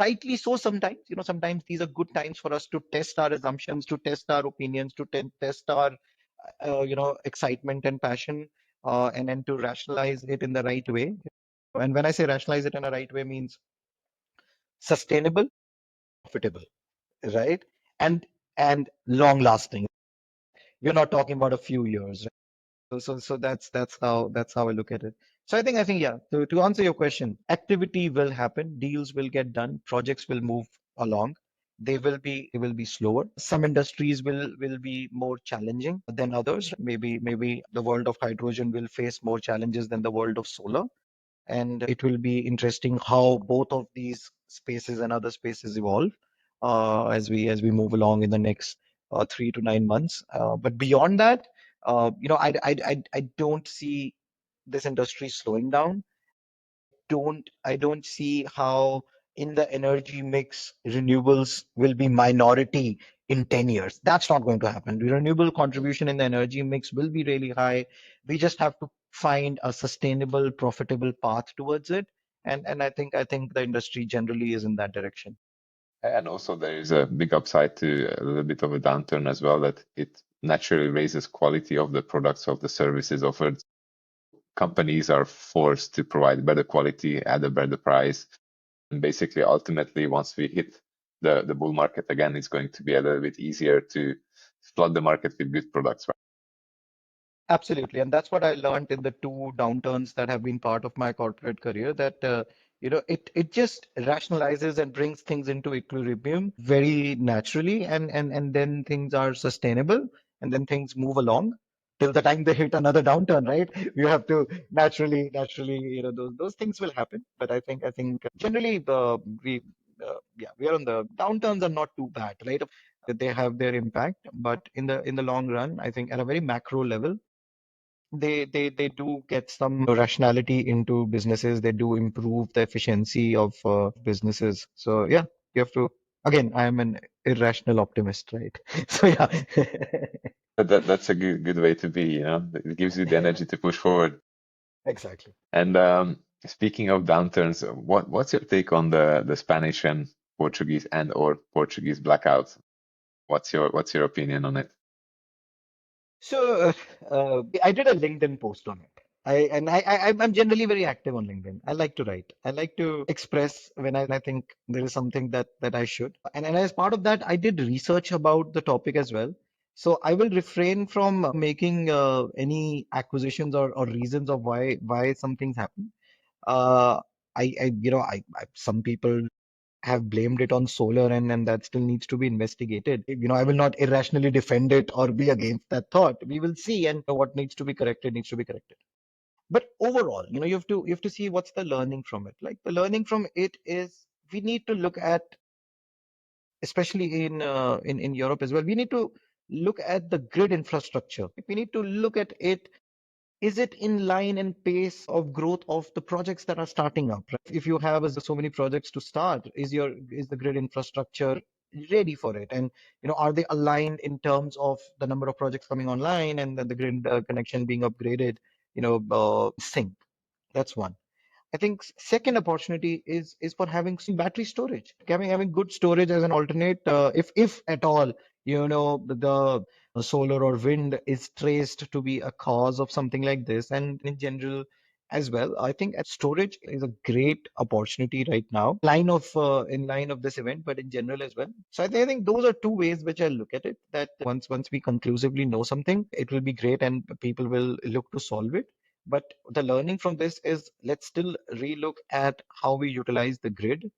Rightly so. Sometimes these are good times for us to test our assumptions, to test our opinions, to test our excitement and passion, and then to rationalize it in the right way. And when I say rationalize it in a right way, means sustainable, profitable, right? And long lasting. We're not talking about a few years. So that's how I look at it. So I think yeah. To answer your question, activity will happen, deals will get done, projects will move along. They will be slower. Some industries will be more challenging than others. Maybe the world of hydrogen will face more challenges than the world of solar. And it will be interesting how both of these spaces and other spaces evolve as we move along in the next 3 to 9 months. But beyond that, I don't see this industry slowing down. I don't see how in the energy mix renewables will be minority in 10 years. That's not going to happen. The renewable contribution in the energy mix will be really high. We just have to find a sustainable, profitable path towards it. And I think the industry generally is in that direction. And also, there is a big upside to a little bit of a downturn as well, that it naturally raises quality of the products, of the services offered. Companies are forced to provide better quality at a better price. And basically, ultimately, once we hit the bull market again is going to be a little bit easier to flood the market with good products. Absolutely. And that's what I learned in the two downturns that have been part of my corporate career that it just rationalizes and brings things into equilibrium very naturally and then things are sustainable and then things move along till the time they hit another downturn, right? You have to naturally, those things will happen. But I think generally we are on the downturns are not too bad, right? They have their impact, but in the long run, I think at a very macro level they do get some rationality into businesses. They do improve the efficiency of businesses. So yeah, you have to. Again, I am an irrational optimist, right? So yeah, That's a good way to be, you know. It gives you the energy to push forward. exactly. And speaking of downturns, what's your take on the Spanish and Portuguese and or Portuguese blackout? What's your opinion on it? So I did a LinkedIn post on it. I'm generally very active on LinkedIn. I like to write. I like to express when I think there is something that I should. And as part of that, I did research about the topic as well. So I will refrain from making any acquisitions or reasons of why some things happen. Uh, some people have blamed it on solar and that still needs to be investigated. I will not irrationally defend it or be against that thought. We will see, and what needs to be corrected needs to be corrected. But overall, you have to see what's the learning from it. Like the learning from it is we need to look at, especially in Europe as well, we need to look at the grid infrastructure. We need to look at it. Is it in line and pace of growth of the projects that are starting up, right? If you have so many projects to start, is the grid infrastructure ready for it? And are they aligned in terms of the number of projects coming online and the grid connection being upgraded, sync? That's one. I think second opportunity is for having some battery storage, having good storage as an alternate, if at all, the solar or wind is traced to be a cause of something like this, and in general as well. I think storage is a great opportunity right now, in line of this event, but in general as well. So I think those are two ways which I look at it. That once we conclusively know something, it will be great, and people will look to solve it. But the learning from this is let's still relook at how we utilize the grid.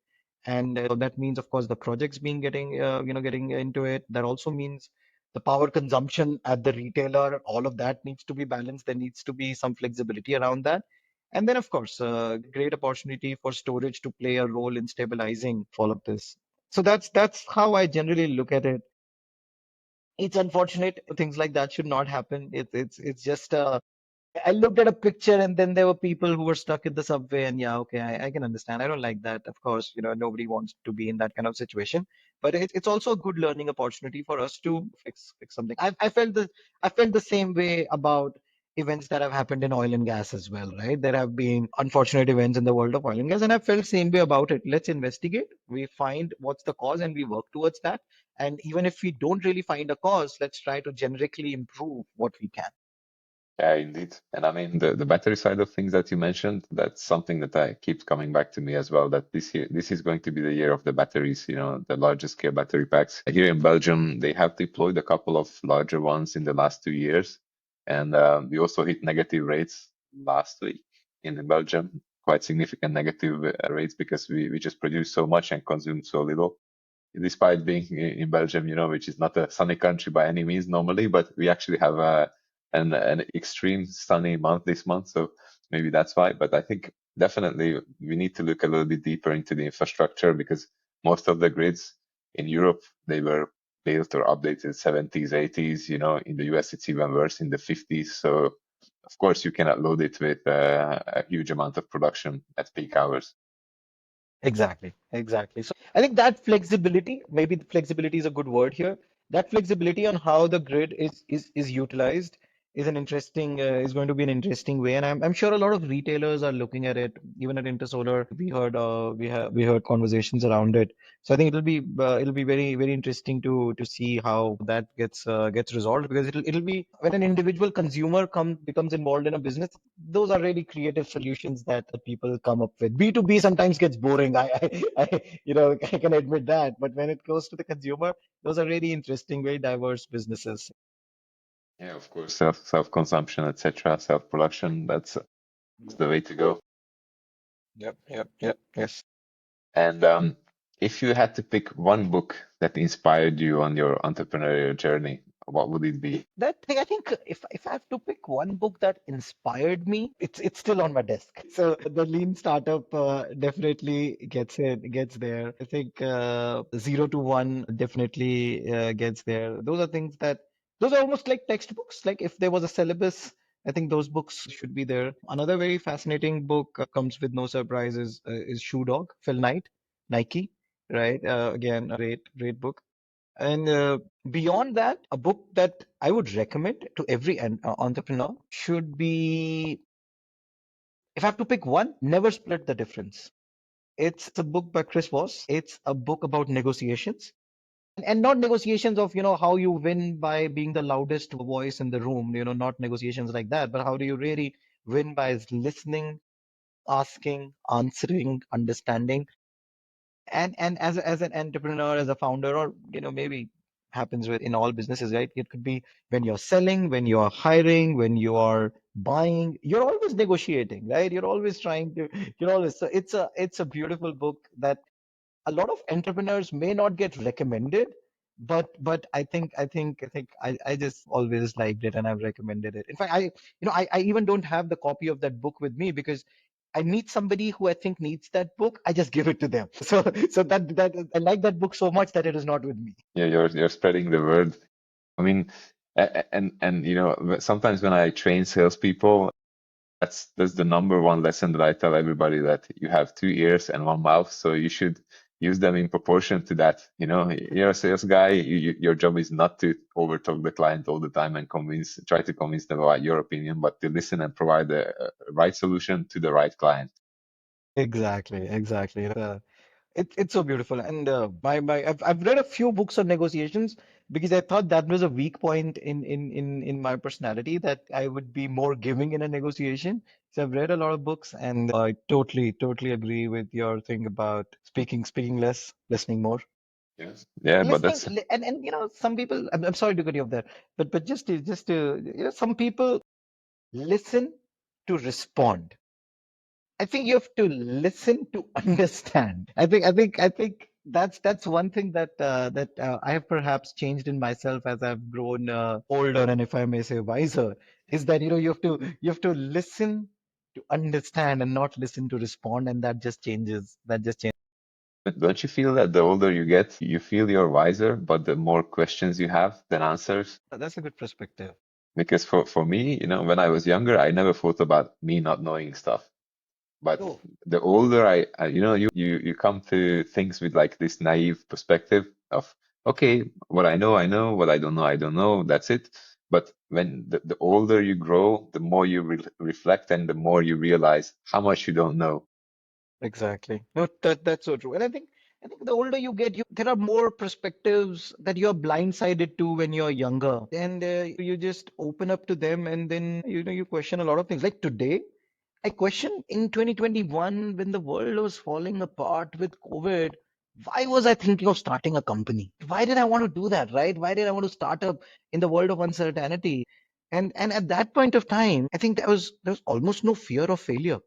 And that means, of course, the projects getting into it. That also means the power consumption at the retailer, all of that needs to be balanced. There needs to be some flexibility around that. And then, of course, great opportunity for storage to play a role in stabilizing all of this. So that's how I generally look at it. It's unfortunate things like that should not happen. It's just I looked at a picture and then there were people who were stuck in the subway, and yeah, okay, I can understand. I don't like that. Of course, nobody wants to be in that kind of situation. But it's also a good learning opportunity for us to fix something. I felt the same way about events that have happened in oil and gas as well, right? There have been unfortunate events in the world of oil and gas, and I felt the same way about it. Let's investigate. We find what's the cause and we work towards that. And even if we don't really find a cause, let's try to generically improve what we can. Yeah, indeed. And I mean the battery side of things that you mentioned, that's something that I keeps coming back to me as well, that this is going to be the year of the batteries, you know, the largest scale battery packs. Here in Belgium, they have deployed a couple of larger ones in the last 2 years. And we also hit negative rates last week in Belgium, quite significant negative rates because we just produce so much and consume so little despite being in Belgium, you know, which is not a sunny country by any means normally, but we actually have an extreme sunny month this month, so maybe that's why. But I think definitely we need to look a little bit deeper into the infrastructure because most of the grids in Europe they were built or updated 70s, 80s. You know, in the US it's even worse in the 50s. So of course you cannot load it with a huge amount of production at peak hours. Exactly, exactly. So I think that flexibility, maybe the flexibility is a good word here. That flexibility on how the grid is utilized is going to be an interesting way, and I'm sure a lot of retailers are looking at it. Even at InterSolar, we heard conversations around it. So I think it'll be very interesting to see how that gets resolved, because it'll be when an individual consumer becomes involved in a business. Those are really creative solutions that people come up with. B2B sometimes gets boring. I can admit that, but when it goes to the consumer, those are really interesting, very diverse businesses. Yeah, of course, self-consumption, etc., self-production, that's the way to go. Yep. Yes. And if you had to pick one book that inspired you on your entrepreneurial journey, what would it be? I think if I have to pick one book that inspired me, it's still on my desk. So the Lean Startup definitely gets there. I think Zero to One definitely gets there. Those are almost like textbooks. Like if there was a syllabus, I think those books should be there. Another very fascinating book comes with no surprises is Shoe Dog, Phil Knight, Nike, right? Again, a great book. And beyond that, a book that I would recommend to every entrepreneur should be, if I have to pick one, Never Split the Difference. It's a book by Chris Voss. It's a book about negotiations, and not negotiations of, how you win by being the loudest voice in the room, not negotiations like that, but how do you really win by listening, asking, answering, understanding. And as an entrepreneur, as a founder, or maybe happens with in all businesses, right? It could be when you're selling, when you're hiring, when you are buying, you're always negotiating, right? You're always, so it's a beautiful book that a lot of entrepreneurs may not get recommended, but I just always liked it and I've recommended it. In fact, I even don't have the copy of that book with me, because I meet somebody who I think needs that book, I just give it to them. So that I like that book so much that it is not with me. Yeah, you're spreading the word. I mean, and sometimes when I train salespeople, that's the number one lesson that I tell everybody, that you have two ears and one mouth, so you should use them in proportion to that. You're a sales guy, your job is not to overtalk the client all the time and try to convince them about your opinion, but to listen and provide the right solution to the right client. Exactly. It's so beautiful. And I've read a few books on negotiations, because I thought that was a weak point in my personality, that I would be more giving in a negotiation. So I've read a lot of books, and I totally agree with your thing about speaking less, listening more. Yes. Yeah, but Listening, that's and some people, I'm sorry to cut you off there, but just to some people listen to respond. I think you have to listen to understand. I think that's one thing that I have perhaps changed in myself as I've grown older, and if I may say wiser, is that you have to listen to understand and not listen to respond, and that just changes. That just changes. But don't you feel that the older you get, you feel you're wiser, but the more questions you have than answers? That's a good perspective. Because for me, when I was younger, I never thought about me not knowing stuff. But Oh, the older you come to things with like this naive perspective of, okay, what I know, I know, what I don't know, I don't know, that's it. But when the older you grow, the more you reflect and the more you realize how much you don't know. exactly. No, that's so true. And I think the older you get, there are more perspectives that you're blindsided to when you're younger, and you just open up to them, and then you question a lot of things. Like today, I question in 2021, when the world was falling apart with COVID, why was I thinking of starting a company? Why did I want to do that, right? Why did I want to start up in the world of uncertainty? And at that point of time, I think there was almost no fear of failure.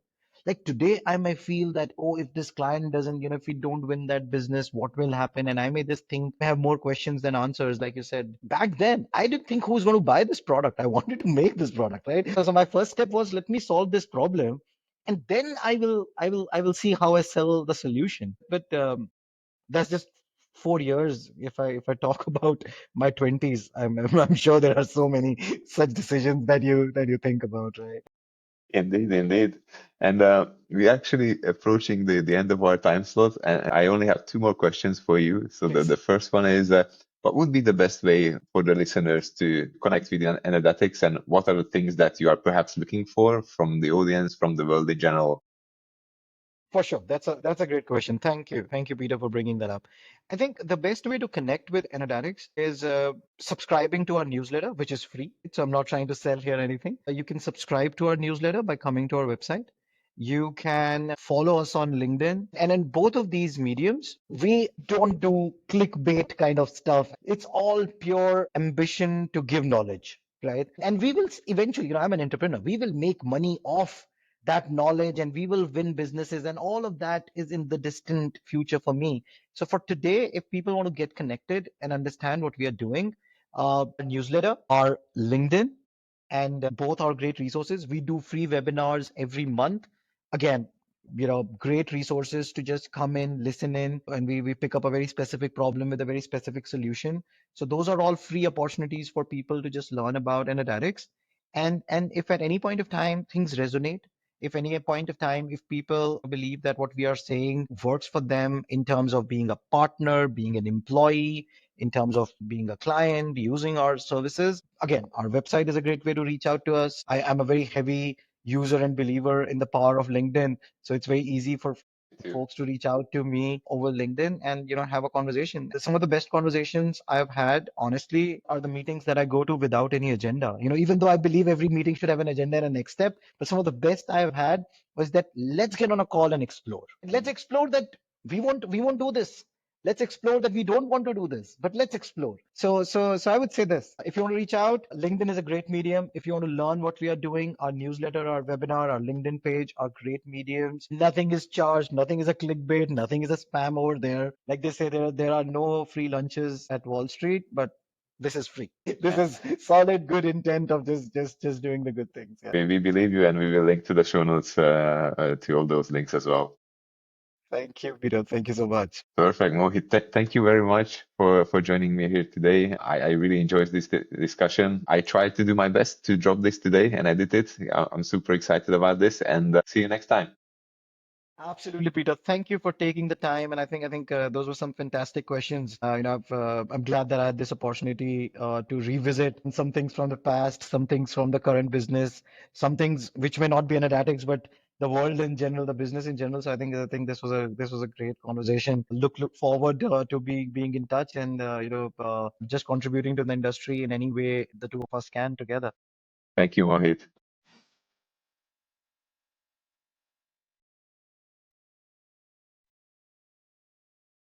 Like today, I may feel that, oh, if this client doesn't, if we don't win that business, what will happen? And I may just think I have more questions than answers, like you said. Back then, I didn't think who's going to buy this product. I wanted to make this product, right? So my first step was, let me solve this problem, and then I will see how I sell the solution. But that's just 4 years. If I talk about my 20s, I'm sure there are so many such decisions that you think about, right? Indeed, indeed. And we're actually approaching the end of our time slot, and I only have two more questions for you. So the Please. first one is, what would be the best way for the listeners to connect with Enerdatics, and what are the things that you are perhaps looking for from the audience, from the world in general? For sure. That's a great question. Thank you. Thank you, Peter, for bringing that up. I think the best way to connect with Enerdatics is subscribing to our newsletter, which is free. So I'm not trying to sell here anything. You can subscribe to our newsletter by coming to our website. You can follow us on LinkedIn. And in both of these mediums, we don't do clickbait kind of stuff. It's all pure ambition to give knowledge, right? And we will eventually, I'm an entrepreneur. We will make money off that knowledge and we will win businesses, and all of that is in the distant future for me. So for today, if people want to get connected and understand what we are doing, our newsletter, our LinkedIn, and both are great resources. We do free webinars every month. Again, great resources to just come in, listen in, and we pick up a very specific problem with a very specific solution. So those are all free opportunities for people to just learn about energetics. And if at any point of time things resonate, if any point of time, if people believe that what we are saying works for them in terms of being a partner, being an employee, in terms of being a client, using our services, again, our website is a great way to reach out to us. I am a very heavy user and believer in the power of LinkedIn. So it's very easy for folks to reach out to me over LinkedIn and have a conversation. Some of the best conversations I've had, honestly, are the meetings that I go to without any agenda. Even though I believe every meeting should have an agenda and a next step, but some of the best I've had was that let's get on a call and explore. Let's explore that we won't do this. Let's explore that we don't want to do this, but let's explore. So I would say this. If you want to reach out, LinkedIn is a great medium. If you want to learn what we are doing, our newsletter, our webinar, our LinkedIn page are great mediums. Nothing is charged, nothing is a clickbait, nothing is a spam over there. Like they say, there are no free lunches at Wall Street, but this is free. This is solid, good intent of just doing the good things. Yeah. We believe you, and we will link to the show notes to all those links as well. Thank you, Peter. Thank you so much. Perfect, Mohit. Thank you very much for joining me here today. I really enjoyed this discussion. I tried to do my best to drop this today and edit it. I'm super excited about this, and see you next time. Absolutely, Peter. Thank you for taking the time, and I think those were some fantastic questions. I'm glad that I had this opportunity to revisit some things from the past, some things from the current business, some things which may not be energetics, but the world in general, the business in general. So I think this was a great conversation. Look forward to being in touch and just contributing to the industry in any way the two of us can together. Thank you, Mohit.